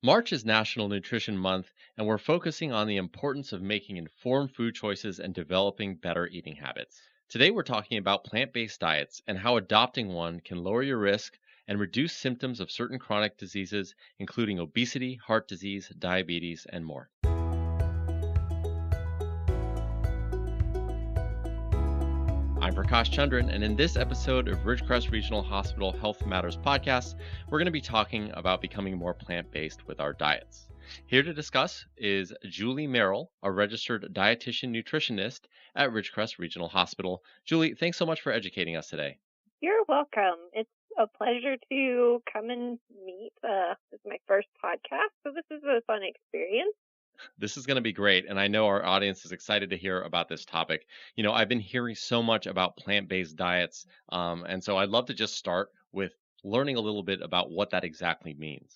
March is National Nutrition Month, and we're focusing on the importance of making informed food choices and developing better eating habits. Today, we're talking about plant based diets and how adopting one can lower your risk and reduce symptoms of certain chronic diseases, including obesity, heart disease, diabetes, and more. I'm Prakash Chandran, and in this episode of Ridgecrest Regional Hospital Health Matters podcast, we're going to be talking about becoming more plant based with our diets. Here to discuss is Julie Merrell, a registered dietitian nutritionist at Ridgecrest Regional Hospital. Julie, thanks so much for educating us today. You're welcome. It's a pleasure to come and meet. This is my first podcast, so this is a fun experience. This is going to be great, and I know our audience is excited to hear about this topic. I've been hearing so much about plant-based diets, and so I'd love to just start with learning a little bit about what that exactly means.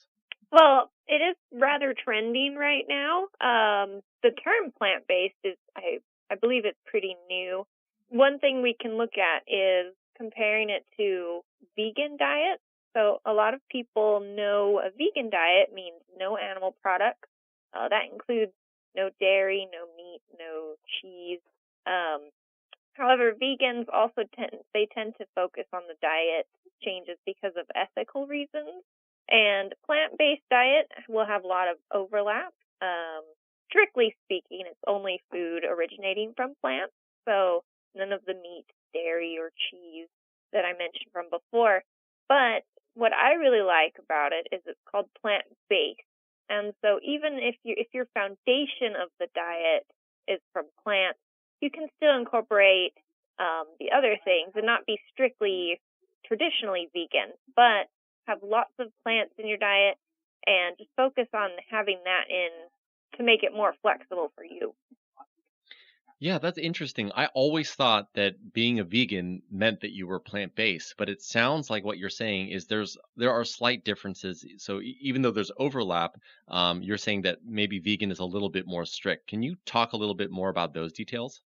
Well, it is rather trending right now. The term plant-based is, I believe it's pretty new. One thing we can look at is comparing it to vegan diets. So a lot of people know a vegan diet means no animal products. That includes no dairy, no meat, no cheese. However, vegans also tend to focus on the diet changes because of ethical reasons. And plant-based diet will have a lot of overlap. Strictly speaking, it's only food originating from plants, so none of the meat, dairy, or cheese that I mentioned from before. But what I really like about it is it's called plant-based. And so even if your foundation of the diet is from plants, you can still incorporate the other things and not be strictly traditionally vegan, but have lots of plants in your diet and just focus on having that in to make it more flexible for you. Yeah, that's interesting. I always thought that being a vegan meant that you were plant-based, but it sounds like what you're saying is there are slight differences. So even though there's overlap, you're saying that maybe vegan is a little bit more strict. Can you talk a little bit more about those details?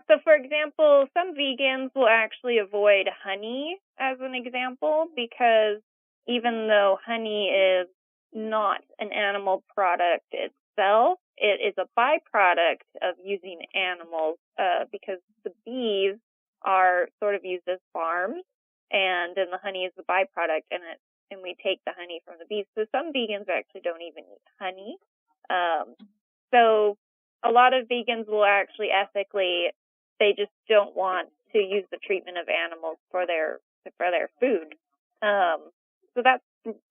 So, for example, some vegans will actually avoid honey as an example because even though honey is not an animal product itself, it is a byproduct of using animals because the bees are sort of used as farms, and then the honey is the byproduct, and we take the honey from the bees. So some vegans actually don't even eat honey. So a lot of vegans will actually ethically, they just don't want to use the treatment of animals for their food. So that's,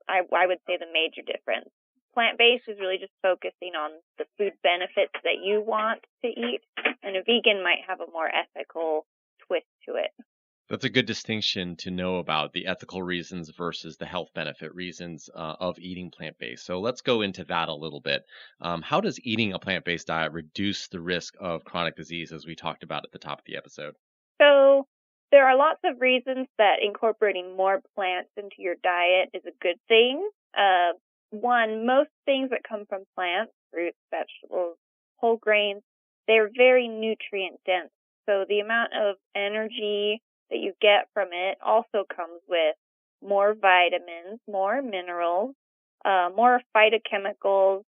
I would say, the major difference. Plant-based is really just focusing on the food benefits that you want to eat, and a vegan might have a more ethical twist to it. That's a good distinction to know about the ethical reasons versus the health benefit reasons of eating plant based. So let's go into that a little bit. How does eating a plant based diet reduce the risk of chronic disease, as we talked about at the top of the episode? So there are lots of reasons that incorporating more plants into your diet is a good thing. One, most things that come from plants, fruits, vegetables, whole grains, they're very nutrient dense. So the amount of energy that you get from it also comes with more vitamins, more minerals, more phytochemicals,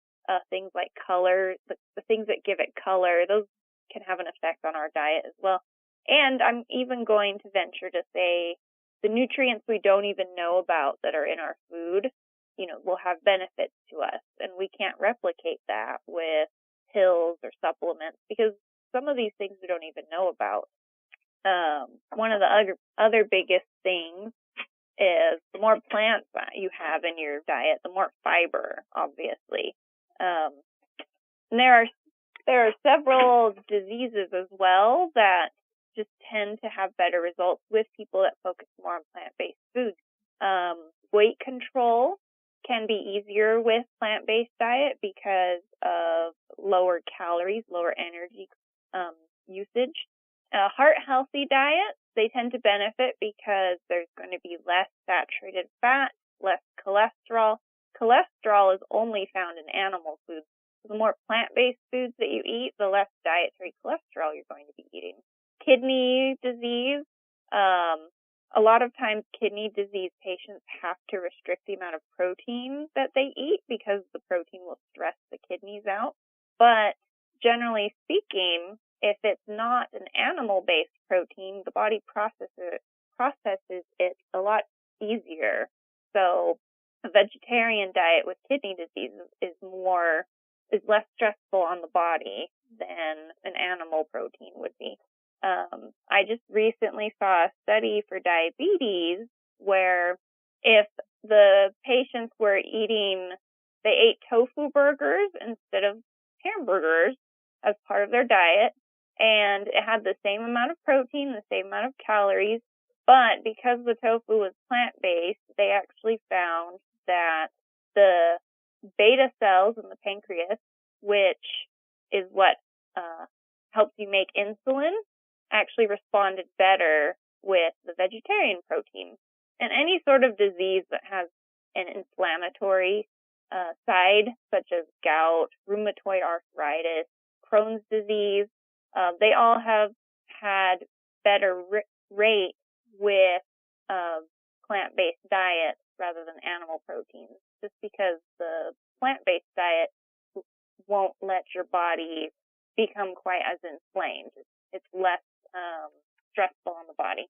things like color, the things that give it color, those can have an effect on our diet as well. And I'm even going to venture to say the nutrients we don't even know about that are in our food, will have benefits to us. And we can't replicate that with pills or supplements because some of these things we don't even know about. One of the other biggest things is the more plants that you have in your diet, the more fiber, obviously. And there are several diseases as well that just tend to have better results with people that focus more on plant-based foods. Weight control can be easier with plant-based diet because of lower calories, lower energy usage. Heart-healthy diets, they tend to benefit because there's going to be less saturated fat, less cholesterol. Cholesterol is only found in animal foods. So the more plant-based foods that you eat, the less dietary cholesterol you're going to be eating. Kidney disease, a lot of times kidney disease patients have to restrict the amount of protein that they eat because the protein will stress the kidneys out. But generally speaking, if it's not an animal-based protein, the body processes it a lot easier. So a vegetarian diet with kidney disease is less stressful on the body than an animal protein would be. I just recently saw a study for diabetes where if the patients they ate tofu burgers instead of hamburgers as part of their diet, and it had the same amount of protein, the same amount of calories, but because the tofu was plant-based, they actually found that the beta cells in the pancreas, which is what helps you make insulin, actually responded better with the vegetarian protein. And any sort of disease that has an inflammatory side, such as gout, rheumatoid arthritis, Crohn's disease, they all have had better rates with plant-based diets rather than animal proteins, just because the plant-based diet won't let your body become quite as inflamed. It's less stressful on the body.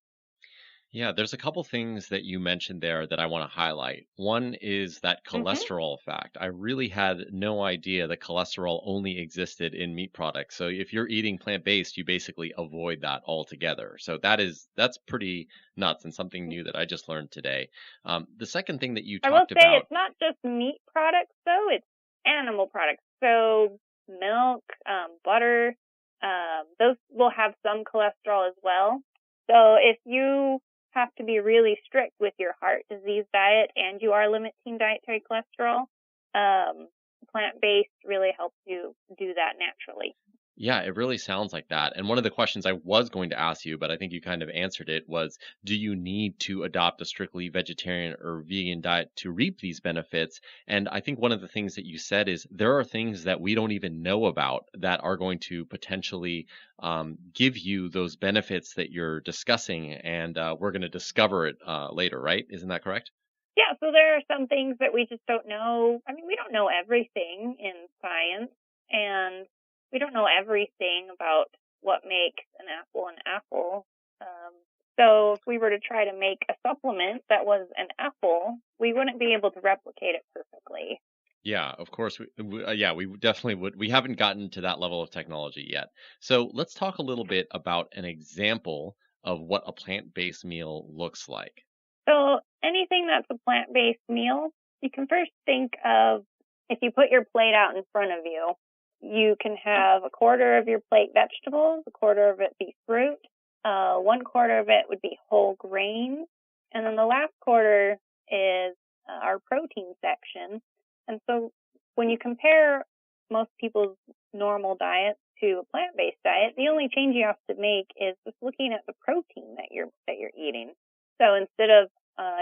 Yeah, there's a couple things that you mentioned there that I want to highlight. One is that cholesterol fact. I really had no idea that cholesterol only existed in meat products. So if you're eating plant-based, you basically avoid that altogether. So that's pretty nuts and something new that I just learned today. The second thing that you I will talked say about, it's not just meat products, though. It's animal products. So milk, butter, those will have some cholesterol as well. So if you have to be really strict with your heart disease diet and you are limiting dietary cholesterol, plant-based really helps you do that naturally. yeah, it really sounds like that. And one of the questions I was going to ask you, but I think you kind of answered it, was do you need to adopt a strictly vegetarian or vegan diet to reap these benefits? And I think one of the things that you said is there are things that we don't even know about that are going to potentially give you those benefits that you're discussing. And we're going to discover it later, right? Isn't that correct? Yeah, so there are some things that we just don't know. I mean, we don't know everything in science, and we don't know everything about what makes an apple an apple. So if we were to try to make a supplement that was an apple, we wouldn't be able to replicate it perfectly. Yeah, of course. Yeah, we definitely would. We haven't gotten to that level of technology yet. So let's talk a little bit about an example of what a plant-based meal looks like. So anything that's a plant-based meal, you can first think of if you put your plate out in front of you, you can have a quarter of your plate vegetables, a quarter of it be fruit, 1/4 of it would be whole grains, and then the last quarter is our protein section. And so when you compare most people's normal diets to a plant-based diet, the only change you have to make is just looking at the protein that you're eating. So instead of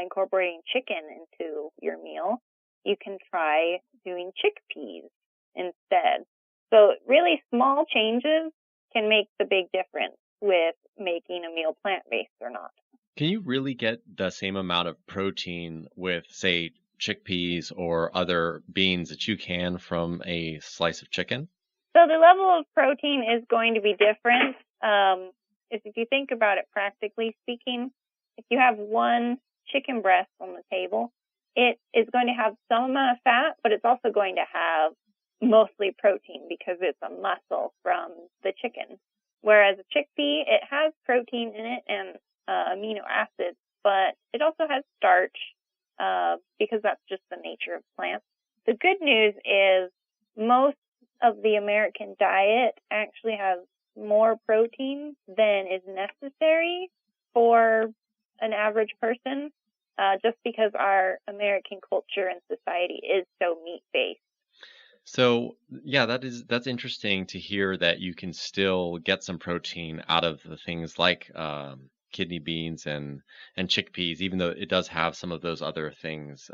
incorporating chicken into your meal, you can try doing chickpeas instead. So really small changes can make the big difference with making a meal plant-based or not. Can you really get the same amount of protein with, say, chickpeas or other beans that you can from a slice of chicken? So the level of protein is going to be different. If you think about it practically speaking, if you have one chicken breast on the table, it is going to have some amount of fat, but it's also going to have mostly protein because it's a muscle from the chicken. Whereas a chickpea, it has protein in it and amino acids, but it also has starch because that's just the nature of plants. The good news is most of the American diet actually has more protein than is necessary for an average person, just because our American culture and society is so meat-based. So, yeah, that's interesting to hear that you can still get some protein out of the things like kidney beans and chickpeas, even though it does have some of those other things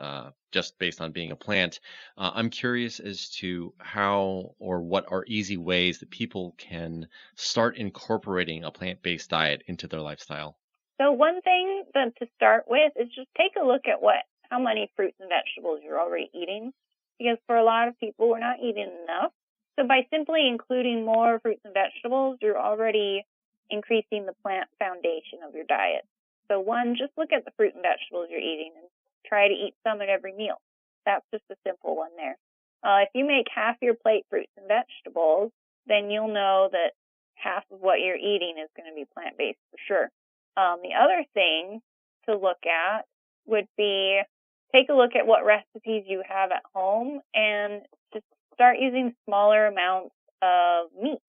just based on being a plant. I'm curious as to how or what are easy ways that people can start incorporating a plant-based diet into their lifestyle. So one thing that to start with is just take a look at how many fruits and vegetables you're already eating, because for a lot of people, we're not eating enough. So by simply including more fruits and vegetables, you're already increasing the plant foundation of your diet. So one, just look at the fruit and vegetables you're eating and try to eat some at every meal. That's just a simple one there. If you make half your plate fruits and vegetables, then you'll know that half of what you're eating is going to be plant-based for sure. The other thing to look at would be take a look at what recipes you have at home and just start using smaller amounts of meat.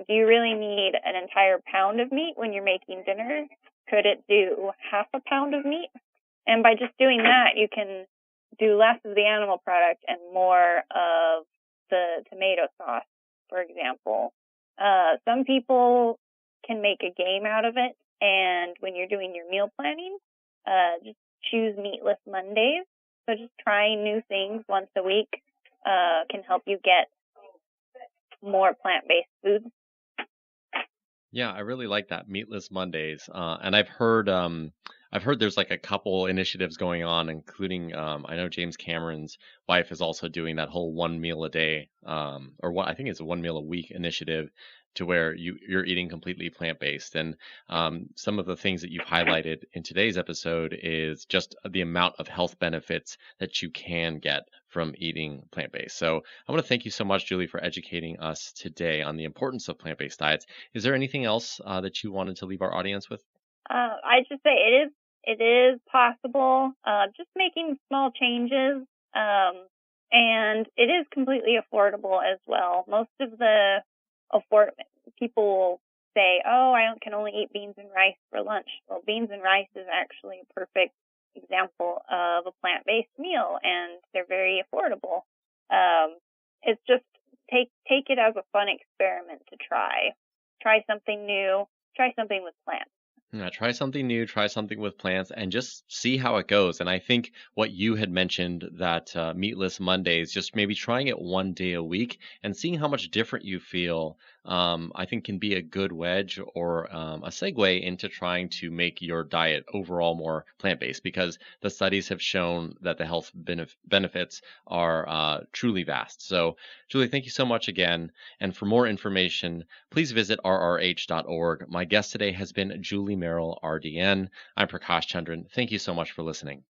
Do you really need an entire pound of meat when you're making dinner? Could it do half a pound of meat? And by just doing that, you can do less of the animal product and more of the tomato sauce, for example. Some people can make a game out of it, and when you're doing your meal planning, just choose meatless Mondays. So just trying new things once a week can help you get more plant-based foods. Yeah, I really like that meatless Mondays, and I've heard there's like a couple initiatives going on, including I know James Cameron's wife is also doing that whole one meal a day, or what I think it's a one meal a week initiative, to where you're eating completely plant based. And some of the things that you've highlighted in today's episode is just the amount of health benefits that you can get from eating plant based. So I want to thank you so much, Julie, for educating us today on the importance of plant based diets. Is there anything else that you wanted to leave our audience with? I just say it is possible. Just making small changes, and it is completely affordable as well. Most of the people will say, "Oh, I can only eat beans and rice for lunch." Well, beans and rice is actually a perfect example of a plant-based meal, and they're very affordable. It's just take it as a fun experiment to try something new, try something with plants. Yeah, try something new, try something with plants, and just see how it goes. And I think what you had mentioned, that meatless Mondays, just maybe trying it one day a week and seeing how much different you feel, I think can be a good wedge or a segue into trying to make your diet overall more plant-based, because the studies have shown that the health benefits are truly vast. So, Julie, thank you so much again. And for more information, please visit rrh.org. My guest today has been Julie Merrell, RDN. I'm Prakash Chandran. Thank you so much for listening.